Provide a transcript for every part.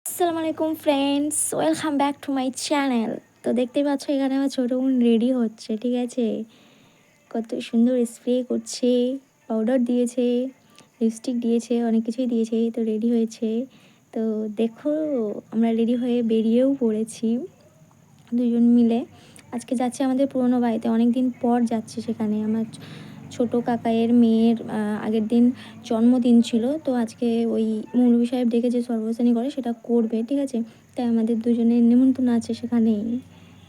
আসসালামু আলাইকুম friends, welcome back to my channel. তো দেখতেই পাচ্ছ এখানে আমার ছোটো বোন রেডি হচ্ছে, ঠিক আছে। কত সুন্দর স্প্রে করছে, পাউডার দিয়েছে, লিপস্টিক দিয়েছে, অনেক কিছুই দিয়েছে। তো রেডি হয়েছে। তো দেখো আমরা রেডি হয়ে বেরিয়েও পড়েছি দুজন মিলে। আজকে যাচ্ছি আমাদের পুরোনো বাড়িতে, অনেক দিন পর যাচ্ছি সেখানে। আমার ছোটো কাকায়ের মেয়ের আগের দিন জন্মদিন ছিল, তো আজকে ওই মৌলভী সাহেব ডেকে যে সর্বসানি করে সেটা করবে, ঠিক আছে। তাই আমাদের দুজনের নিমন্ত্রণ আছে সেখানেই।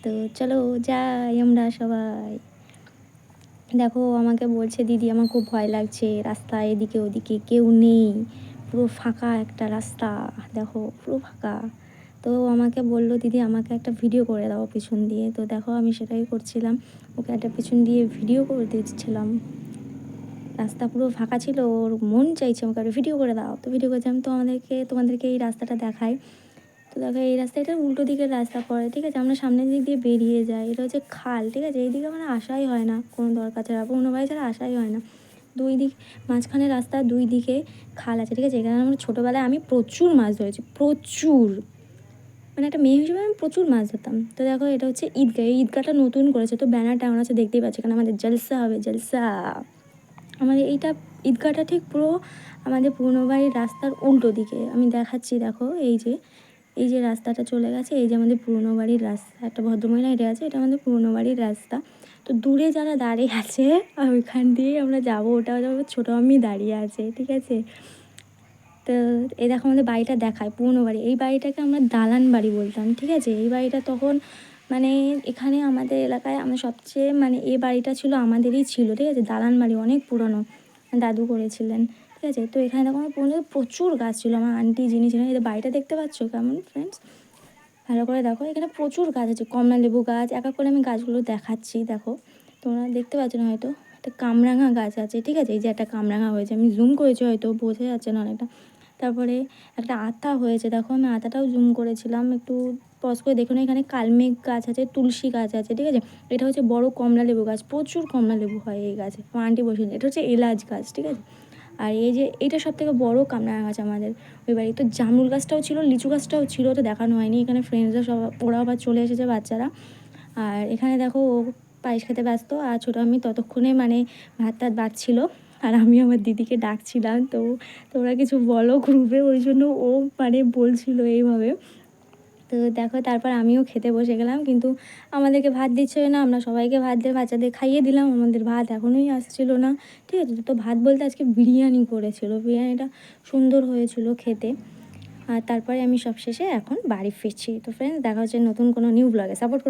তো চলো যাই আমরা সবাই। দেখো আমাকে বলছে, দিদি আমার খুব ভয় লাগছে, রাস্তা এদিকে ওদিকে কেউ নেই, পুরো ফাঁকা একটা রাস্তা, দেখো পুরো ফাঁকা। তো আমাকে বললো, দিদি আমাকে একটা ভিডিও করে দাও পিছন দিয়ে। তো দেখো আমি সেটাই করছিলাম, ওকে একটা পিছন দিয়ে ভিডিও করে দিচ্ছিলাম। রাস্তা পুরো ফাঁকা ছিল, ওর মন চাইছে আমাকে একটা ভিডিও করে দাও। তো ভিডিও করছিলাম। তো তোমাদেরকে এই রাস্তাটা দেখাই। তো দেখো এই রাস্তাটা উল্টো দিকের রাস্তা পড়ে, ঠিক আছে। আমরা সামনের দিক দিয়ে বেরিয়ে যাই, এটা হচ্ছে খাল, ঠিক আছে। এইদিকে মানে আসাই হয় না, কোনো দরকার ছাড়া কোনো বাড়ি ছাড়া আসাই হয় না। দুই দিক মাঝখানে রাস্তা, দুই দিকে খাল আছে, ঠিক আছে। এখানে আমরা ছোটোবেলায় আমি প্রচুর মাছ ধরেছি, প্রচুর, মানে একটা মেয়ে হিসেবে আমি প্রচুর মাছ ধরতাম। তো দেখো এটা হচ্ছে ঈদগাহ, এই ঈদগাহটা নতুন করেছে, তো ব্যানার টাঙানো আছে দেখতেই পাচ্ছি, কারণ আমাদের জলসা হবে, জলসা। আমাদের এইটা ঈদগাহটা ঠিক পুরো আমাদের পুরনো বাড়ির রাস্তার উল্টো দিকে। আমি দেখাচ্ছি, দেখো এই যে রাস্তাটা চলে গেছে, এই যে আমাদের পুরনো বাড়ির রাস্তা, একটা ভদ্রমহিলা হেঁটে আছে, এটা আমাদের পুরনো বাড়ির রাস্তা। তো দূরে যারা দাঁড়িয়ে আছে ওইখান দিয়ে আমরা যাবো, ওটা যাবো, ছোটো আমি দাঁড়িয়ে আছে, ঠিক আছে। তো এই দেখো আমাদের বাড়িটা দেখায়, পুরনো বাড়ি। এই বাড়িটাকে আমরা দালান বাড়ি বলতাম, ঠিক আছে। এই বাড়িটা তখন মানে এখানে আমাদের এলাকায় আমরা সবচেয়ে মানে এই বাড়িটা ছিল আমাদেরই ছিল, ঠিক আছে। দালান বাড়ি অনেক পুরনো, দাদু করেছিলেন, ঠিক আছে। তো এখানে দেখো আমার পুরনো প্রচুর গাছ ছিল, আমার আন্টি যিনি ছিলেন। এই বাড়িটা দেখতে পাচ্ছ কেমন ফ্রেন্ডস, ভালো করে দেখো, এখানে প্রচুর গাছ আছে, কমলা লেবু গাছ, এক এক করে আমি গাছগুলো দেখাচ্ছি, দেখো তোমরা দেখতে পাচ্ছ না হয়তো। একটা কামরাঙা গাছ আছে, ঠিক আছে। এই যে একটা কামরাঙা হয়েছে, আমি জুম করেছি, হয়তো বোঝা যাচ্ছে না অনেকটা। তারপরে একটা আতা হয়েছে, দেখো আমি আতাটাও জুম করেছিলাম, একটু পজ করে দেখুন। এখানে কালমেঘ গাছ আছে, তুলসী গাছ আছে, ঠিক আছে। এটা হচ্ছে বড় কমলা লেবু গাছ, প্রচুর কমলা লেবু হয় এই গাছে, আমার আন্টি বসে। এটা হচ্ছে এলাচ গাছ, ঠিক আছে। আর এই যে এইটা সব থেকে বড়ো কামরাঙা গাছ আমাদের ওই বাড়ি। তো জামরুল গাছটাও ছিল, লিচু গাছটাও ছিল, তো দেখানো হয়নি। এখানে ফ্রেন্ডসরা সব, ওরা আবার চলে এসেছে বাচ্চারা। আর এখানে দেখো ও পায়েস খেতে ব্যস্ত, আর ছোটো আমি ততক্ষণে মানে ভাত টাত বাড়ছিল, আর আমি আমার দিদিকে ডাকছিলাম। তো তোমরা কিছু বলো গ্রুপে, ওই জন্য ও মানে বলছিল এইভাবে। তো দেখো তারপর আমিও খেতে বসে গেলাম, কিন্তু আমাদেরকে ভাত দিচ্ছে না, আমরা সবাইকে ভাত দিয়ে বাচ্চাদের খাইয়ে দিলাম, আমাদের ভাত এখনোই আসছিলো না, ঠিক আছে। তো ভাত বলতে আজকে বিরিয়ানি করেছিল, বিরিয়ানিটা সুন্দর হয়েছিল খেতে। আর তারপরে আমি সব শেষে এখন বাড়ি ফিরছি। তো ফ্রেন্ডস দেখা হচ্ছে নতুন কোনো নিউ ব্লগে, সাপোর্ট